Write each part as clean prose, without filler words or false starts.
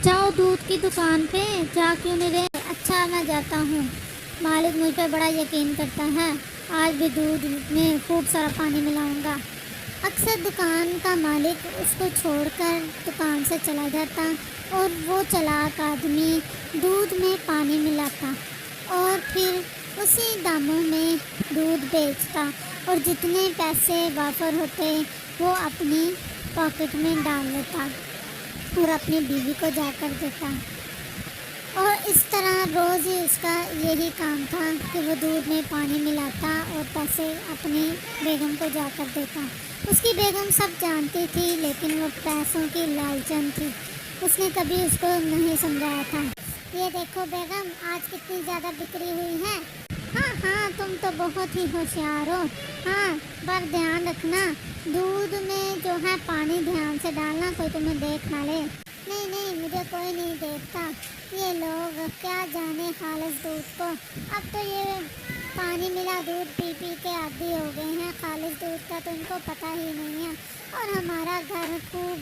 जाओ दूध की दुकान पे, जा क्यों नहीं रहे? अच्छा मैं जाता हूँ। मालिक मुझ पर बड़ा यकीन करता है। आज भी दूध में खूब सारा पानी मिलाऊंगा। अक्सर दुकान का मालिक उसको छोड़कर दुकान से चला जाता और वो चालाक आदमी दूध में पानी मिलाता और फिर उसी दामों में दूध बेचता और जितने पैसे वाफर होते वो अपनी पॉकेट में डाल लेता और अपनी बीवी को जाकर देता। और इस तरह रोज़ ही उसका यही काम था कि वो दूध में पानी मिलाता और पैसे अपनी बेगम को जाकर देता। उसकी बेगम सब जानती थी, लेकिन वो पैसों की लालचन थी। उसने कभी उसको नहीं समझाया था। ये देखो बेगम, आज कितनी ज़्यादा बिक्री हुई है। हाँ हाँ, तुम तो बहुत ही होशियार हो। हाँ, पर ध्यान रखना, दूध में जो है पानी ध्यान से डालना, कोई तुम्हें देख ना ले। नहीं नहीं, मुझे कोई नहीं देखता। ये लोग क्या जाने खालिस दूध को। अब तो ये पानी मिला दूध पी पी के आदी हो गए हैं। खालिस दूध का तो इनको पता ही नहीं है। और हमारा घर खूब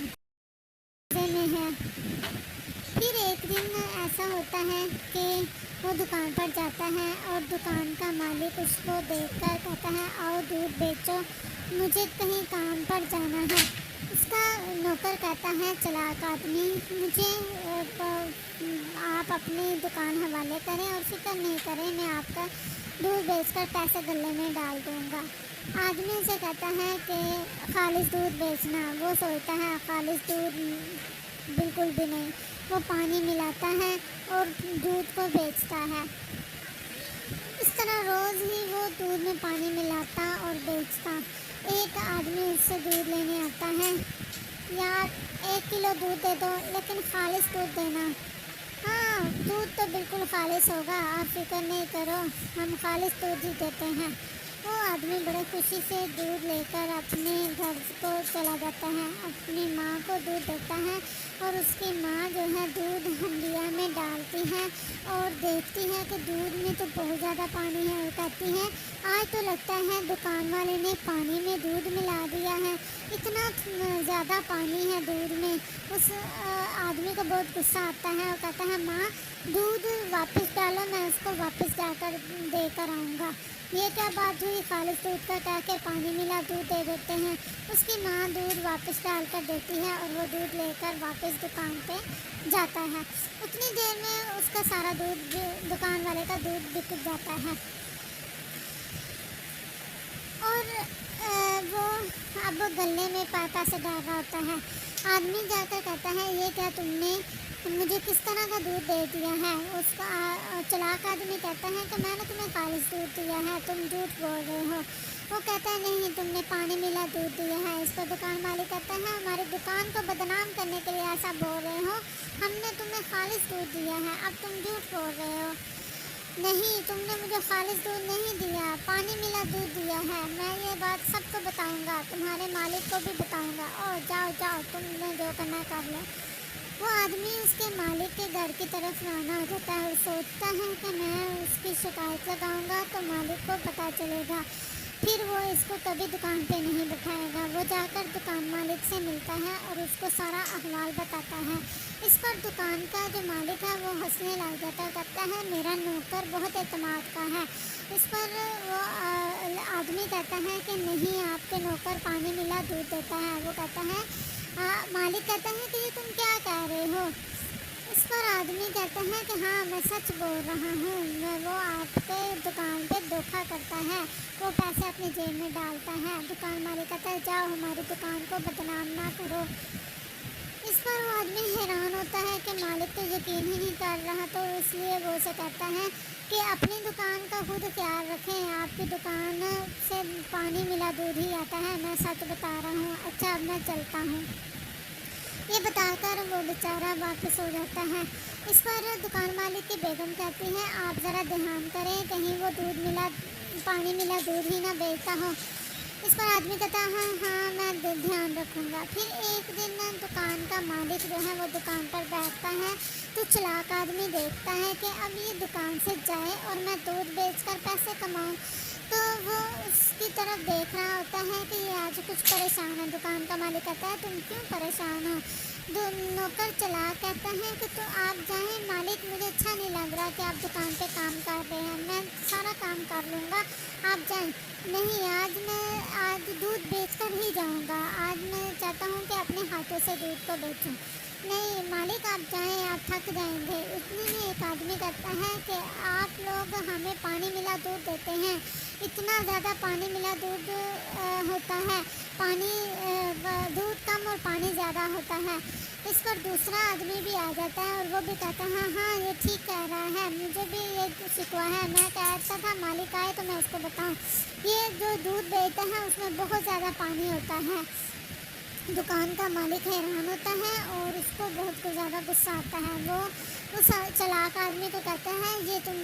मजे में है। फिर एक दिन ऐसा होता है कि वो दुकान पर जाता है और दुकान का मालिक उसको देखकर कहता है, आओ दूध बेचो, मुझे कहीं काम पर जाना है। उसका नौकर कहता है, चालाक आदमी, मुझे आप अपनी दुकान हवाले करें और फिक्र नहीं करें, मैं आपका दूध बेचकर पैसे गले में डाल दूंगा। आदमी उसे कहता है कि खालिस दूध बेचना। वो सोचता है खालिस दूध बिल्कुल भी नहीं। वो पानी मिलाता है और दूध को बेचता है। इस तरह रोज़ ही वो दूध में पानी मिलाता और बेचता। एक आदमी उससे दूध लेने आता है। यार 1 किलो दूध दे दो, लेकिन खालिस दूध देना। हाँ, दूध तो बिल्कुल खालिस होगा, आप फिक्र नहीं करो, हम खालिस दूध ही देते हैं। वो आदमी बड़े खुशी से दूध लेकर अपने घर को चला जाता है, अपनी माँ को दूध देता है और उसकी माँ जो है दूध हंडिया में डालती है और देखती है कि दूध में तो बहुत ज़्यादा पानी है और कहती है, आज तो लगता है दुकान वाले ने पानी में दूध मिला दिया है, इतना ज़्यादा पानी है दूध में। उस आदमी को बहुत गुस्सा आता है और कहता है, माँ दूध वापस डालो, मैं उसको वापस जाकर देकर आऊँगा। ये क्या बात हुई, खालिस दूध का कह के पानी मिला दूध दे देते हैं। उसकी माँ दूध वापस डाल कर देती है और वो दूध लेकर वापस दुकान पे जाता है। उतनी देर में उसका सारा दूध दुकान वाले का दूध बिक जाता है और वो अब गले में पैसे डाल रहा होता है। आदमी जाकर कहता है, ये क्या तुमने मुझे किस तरह का दूध दे दिया है। उसका चालाक आदमी कहता है कि मैंने तुम्हें खालिस दूध दिया है, तुम झूठ बोल रहे हो। वो कहता है, नहीं, तुमने पानी मिला दूध दिया है। इस पर दुकान मालिक कहता है, हमारी दुकान को बदनाम करने के लिए ऐसा बोल रहे हो, हमने तुम्हें खालिस दूध दिया है, अब तुम झूठ बोल रहे हो। नहीं, तुमने मुझे खालिस दूध नहीं दिया, पानी मिला दूध दिया है। मैं ये बात सबको बताऊंगा, तुम्हारे मालिक को भी बताऊंगा। और जाओ जाओ, तुमने जो करना कर लो। वो आदमी उसके मालिक के घर की तरफ रवाना हो जाता है और सोचता है कि मैं उसकी शिकायत लगाऊंगा तो मालिक को पता चलेगा, फिर वो इसको कभी दुकान पे नहीं बिठाएगा। वो जाकर दुकान मालिक से मिलता है और उसको सारा अहवाल बताता है। इस पर दुकान का जो मालिक है वो हंसने लग जाता है, कहता है, मेरा नौकर बहुत एतमाद का है। इस पर वो आदमी कहता है कि नहीं, आपके नौकर पानी मिला दूध देता है। वो कहता है, मालिक कहता है कि ये तुम क्या कह रहे हो। इस पर आदमी कहता है कि हाँ, मैं सच बोल रहा हूँ, मैं वो आपके दुकान पे धोखा करता है, वो पैसे अपनी जेब में डालता है। दुकान मालिक कहता है, जाओ, हमारी दुकान को बदनाम ना करो। इस पर वो आदमी हैरान होता है कि मालिक तो यकीन ही नहीं कर रहा, तो इसलिए वो उसे कहता है कि अपनी दुकान का खुद ख्याल रखें, आपकी दुकान से पानी मिला दूध ही आता है, मैं सच बता रहा हूँ। अच्छा, अब मैं चलता हूँ। ये बताकर वो बेचारा वापस हो जाता है। इस पर दुकान मालिक की बेगम कहती है, आप ज़रा ध्यान करें, कहीं वो पानी मिला दूध ही ना बेचता हो। इस पर आदमी कहता है, हाँ मैं ध्यान रखूँगा। फिर एक दिन दुकान का मालिक जो है वो दुकान पर बैठता है तो चालाक आदमी देखता है कि अब ये दुकान से जाए और मैं दूध बेचकर पैसे कमाऊँ। तो وہ اس کی طرف دیکھ رہا ہوتا ہے کہ یہ آج کچھ پریشان ہے۔ دکان کا مالک کہتا ہے تم کیوں پریشان ہو؟ نوکر چلا کہتا ہے کہ تو آپ جائیں مالک، مجھے اچھا نہیں لگ رہا کہ آپ دکان پہ کام کر رہے ہیں، میں سارا کام کر لوں گا، آپ جائیں۔ نہیں، آج دودھ بیچ کر ہی جاؤں گا، آج میں چاہتا ہوں کہ اپنے ہاتھوں سے دودھ کو بیچوں۔ نہیں مالک آپ جائیں، آپ تھک جائیں گے۔ اتنے میں ایک آدمی کہتا ہے کہ آپ لوگ ہمیں پانی ملا دودھ دیتے ہیں، اتنا زیادہ پانی ملا دودھ ہوتا ہے، دودھ کم اور پانی زیادہ ہوتا ہے۔ اس پر دوسرا آدمی بھی آ جاتا ہے اور وہ بھی کہتا ہے ہاں یہ ٹھیک کہہ رہا ہے، مجھے بھی یہ شکوہ ہے، میں کہتا تھا مالک آئے تو میں اس کو بتاؤں، یہ جو دودھ بیچتا ہے اس میں بہت زیادہ پانی ہوتا ہے۔ دکان کا مالک حیران ہوتا ہے اور اس کو بہت زیادہ غصہ آتا ہے۔ وہ اس چلاک آدمی کو کہتا ہے یہ تم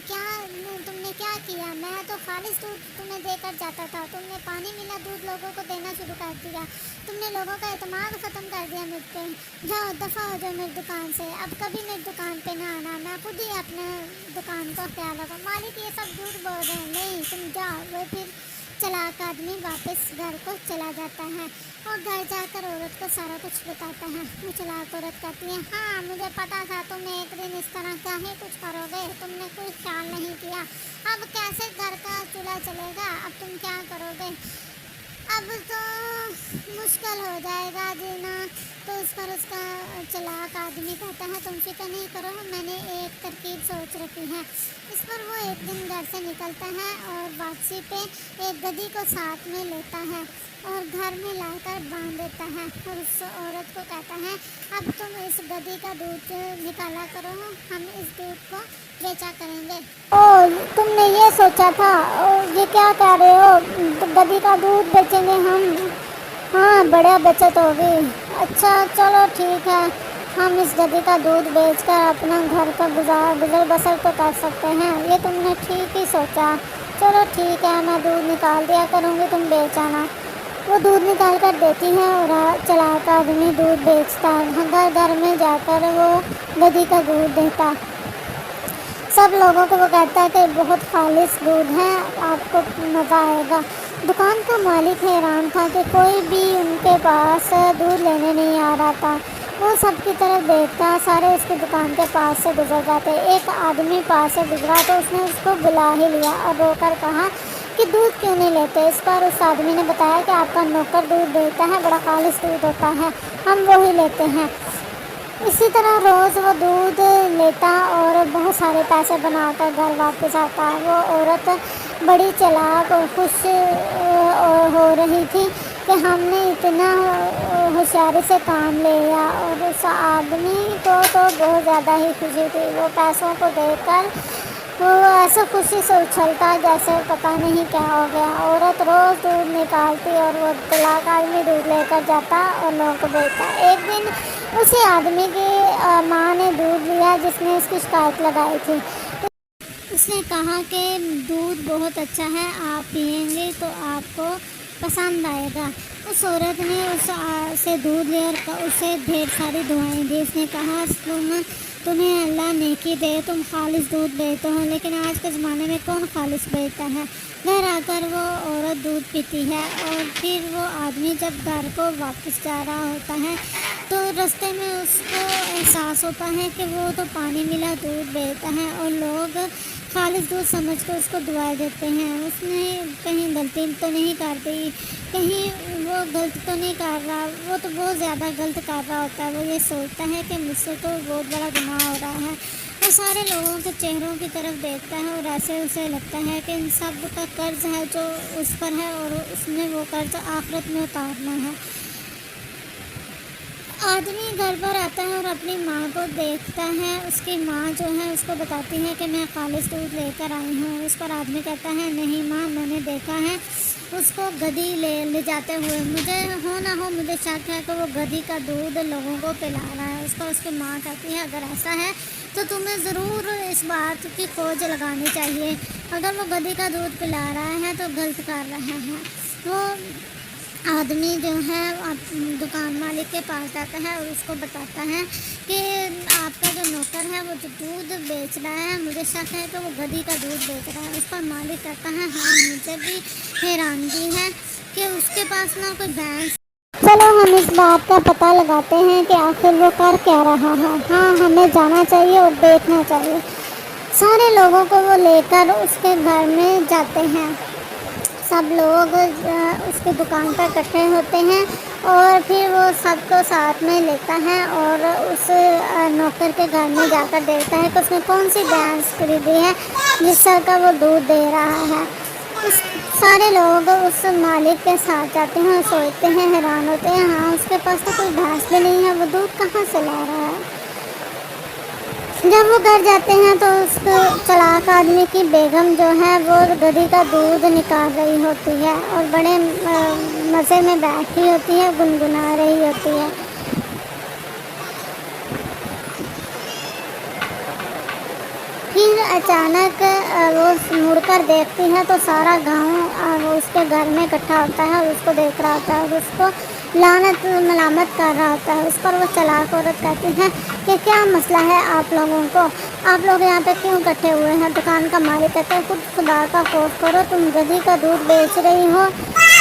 نے کیا کیا؟ میں تو خالص دودھ تمہیں دے کر جاتا تھا، تم نے پانی ملا دودھ لوگوں کو دینا شروع کر دیا، تم نے لوگوں کا اعتماد ختم کر دیا مجھ پہ، جاؤ دفع ہو جاؤ میری دکان سے، اب کبھی میری دکان پہ نہ آنا، میں خود ہی اپنے دکان کا خیال رکھوں۔ مالک یہ سب جھوٹ بول رہے ہیں، نہیں تم جاؤ۔ وہ پھر چلاک آدمی واپس گھر کو چلا جاتا ہے اور گھر جا کر عورت کو سارا کچھ بتاتا ہے۔ وہ چلاک عورت کہتی ہے ہاں مجھے پتا تھا تم ایک دن اس طرح کا ہی کچھ کرو گے، تم نے کوئی خیال نہیں کیا، اب کیسے گھر کا چولہا چلے گا، اب تم کیا کرو گے، اب تو مشکل ہو جائے گا جینا۔ تو اس پر اس کا چلاک آدمی کہتا ہے تم فکر نہیں کرو، میں نے ایک ترکیب سوچ رکھی ہے۔ اس پر وہ ایک دن گھر سے نکلتا ہے اور واپسی پہ ایک گدھی کو ساتھ میں لیتا ہے اور گھر میں لا کر باندھ دیتا ہے اور اس عورت کو کہتا ہے اب تم اس گدھی کا دودھ نکالا کرو، ہم اس دودھ کو بیچا کریں گے۔ تم نے یہ سوچا تھا؟ یہ کیا کہہ رہے ہو؟ گدھی کا دودھ بیچیں گے ہم؟ ہاں بڑا بچت ہوگی۔ اچھا چلو ٹھیک ہے، ہم اس گدھی کا دودھ بیچ کر اپنا گھر کا گزر بسر تو کر سکتے ہیں، یہ تم نے ٹھیک ہی سوچا۔ چلو ٹھیک ہے، میں دودھ نکال دیا کروں گی، تم بیچ آنا۔ وہ دودھ نکال کر دیتی ہے اور چلاک آدمی دودھ بیچتا ہے، گھر گھر میں جا کر وہ گدھی کا دودھ دیتا، سب لوگوں کو وہ کہتا ہے کہ بہت خالص دودھ ہے، آپ کو مزہ آئے گا۔ دکان کا مالک حیران تھا کہ کوئی بھی ان کے پاس دودھ لینے نہیں آ رہا تھا۔ وہ سب کی طرف دیکھتا، سارے اس کی دکان کے پاس سے گزر جاتے۔ ایک آدمی پاس سے گزرا تو اس نے اس کو بلا ہی لیا اور رو کر کہا کہ دودھ کیوں نہیں لیتے؟ اس پر اس آدمی نے بتایا کہ آپ کا نوکر دودھ دیتا ہے، بڑا خالص دودھ ہوتا ہے، ہم وہی لیتے ہیں۔ اسی طرح روز وہ دودھ لیتا اور بہت سارے پیسے بنا کر گھر واپس آتا۔ وہ عورت بڑی چلاک اور خوش ہو رہی تھی کہ ہم نے اتنا ہوشیاری سے کام لیا، اور اس آدمی کو تو بہت زیادہ ہی خوشی تھی۔ وہ پیسوں کو دیکھ کر وہ ایسے خوشی سے اچھلتا جیسے پتہ نہیں کیا ہو گیا۔ عورت روز دودھ نکالتی اور وہ چلاک آدمی دودھ لے کر جاتا اور لوگوں کو بیچتا۔ ایک دن اسی آدمی کی ماں نے دودھ لیا جس نے اس کی شکایت لگائی تھی۔ اس نے کہا کہ دودھ بہت اچھا ہے، آپ پئیں گے تو آپ کو پسند آئے گا۔ اس عورت نے اس سے دودھ لیا اور اسے ڈھیر ساری دعائیں دی۔ اس نے کہا تمہیں اللہ نیکی دے، تم خالص دودھ بیچتے ہو، لیکن آج کے زمانے میں کون خالص بیچتا ہے؟ گھر آ کر وہ عورت دودھ پیتی ہے اور پھر وہ آدمی جب گھر کو واپس جا رہا ہوتا ہے تو رستے میں اس کو احساس ہوتا ہے کہ وہ تو پانی ملا دودھ بیچتا ہے اور لوگ خالص دودھ سمجھ کر اس کو دعائیں دیتے ہیں۔ اس نے کہیں غلطی تو نہیں کر دی، کہیں وہ غلط تو نہیں کر رہا، وہ تو بہت زیادہ غلط کر رہا ہوتا ہے۔ وہ یہ سوچتا ہے کہ مجھ سے تو بہت بڑا گناہ ہو رہا ہے۔ وہ سارے لوگوں کے چہروں کی طرف دیکھتا ہے اور ایسے اسے لگتا ہے کہ ان سب کا قرض ہے جو اس پر ہے اور اس نے وہ قرض آخرت میں اتارنا ہے۔ آدمی گھر پر آتا ہے اور اپنی ماں کو دیکھتا ہے۔ اس کی ماں جو ہے اس کو بتاتی ہے کہ میں خالص دودھ لے کر آئی ہوں۔ اس پر آدمی کہتا ہے نہیں ماں، میں نے دیکھا ہے اس کو گدھی لے جاتے ہوئے، مجھے ہو نہ ہو مجھے شک ہے کہ وہ گدھی کا دودھ لوگوں کو پلا رہا ہے۔ اس پر اس کی ماں کہتی ہے اگر ایسا ہے تو تمہیں ضرور اس بات کی کھوج لگانی چاہیے، اگر وہ گدھی کا دودھ پلا رہا ہے تو غلط کر رہا ہے۔ وہ آدمی جو ہے دکان مالک کے پاس جاتا ہے اور اس کو بتاتا ہے کہ آپ کا جو نوکر है वो जो दूध बेच रहा है, मुझे शक है कि वो गधी का दूध बेच रहा है। उस पर मालिक कहता है हाँ मुझे भी हैरानगी है कि उसके पास ना कोई भैंस। चलो हम इस बात का पता लगाते हैं कि आखिर वो कर क्या रहा है। हाँ हमें जाना चाहिए और देखना चाहिए। सारे लोगों को वो लेकर उसके घर में जाते हैं। सब लोग उसकी दुकान पर इकट्ठे होते हैं और फिर वो सबको साथ में लेता है और उस नौकर के घर में जाकर देखता है कि उसने कौन सी भैंस खरीदी है जिससे का वो दूध दे रहा है। उस सारे लोग उस मालिक के साथ जाते हैं और सोचते हैं, हैरान होते हैं, हाँ उसके पास तो कोई भैंस भी नहीं है, वो दूध कहाँ से ला रहा है। जब वो घर जाते हैं तो उस चालाक आदमी की बेगम जो है वो गधी का दूध निकाल रही होती है और बड़े मज़े में बैठी होती है, गुनगुना रही होती है। फिर अचानक वो मुड़कर देखती है तो सारा गांव उसके घर में इकट्ठा होता है और उसको देख रहा होता है और उसको लानत मलामत कर रहा होता है। उस पर वो चालाक औरत कहती है कि क्या मसला है आप लोगों को, आप लोग यहाँ पे क्यों इकट्ठे हुए हैं। दुकान का मालिक कहता है खुद खुदा का खौफ करो, तुम गधी का दूध बेच रही हो,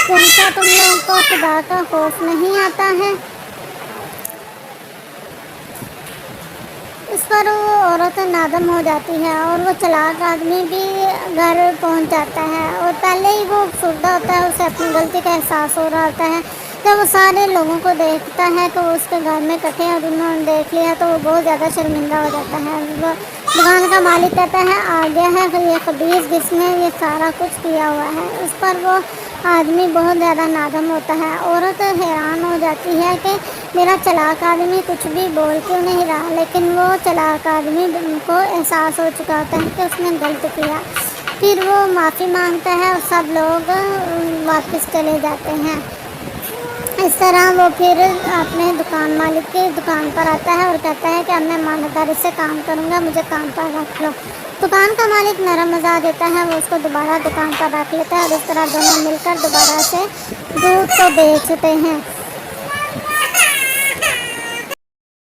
क्या तुम लोगों को खुदा का खौफ नहीं आता है। इस पर वो औरत नादम हो जाती है और वो चालाक आदमी भी घर पहुंच जाता है और पहले ही वो सुरदा होता है, उसे अपनी गलती का एहसास हो रहा होता है। जब वो सारे लोगों को देखता है कि वो उसके घर में इकट्ठे हैं और उन्होंने देख लिया तो वो बहुत ज़्यादा शर्मिंदा हो जाता है। वो दुकान का मालिक कहता है आ गया है ये खबीस जिसने ये सारा कुछ किया हुआ है। उस पर वो आदमी बहुत ज़्यादा नादम होता है। औरत हैरान हो जाती है कि मेरा चालाक आदमी कुछ भी बोल क्यों नहीं रहा, लेकिन वो चालाक आदमी को एहसास हो चुका होता है कि उसने गलत किया। फिर वो माफ़ी मांगता है और सब लोग वापस चले जाते हैं। इस तरह वो फिर अपने दुकान मालिक की दुकान पर आता है और कहता है कि अब मैं ईमानदारी से काम करूँगा, मुझे काम पर रख लो। दुकान का मालिक नरम मज़ा देता है, वो उसको दोबारा दुकान पर रख लेता है और इस तरह दोनों मिलकर दोबारा से दूध को बेचते हैं।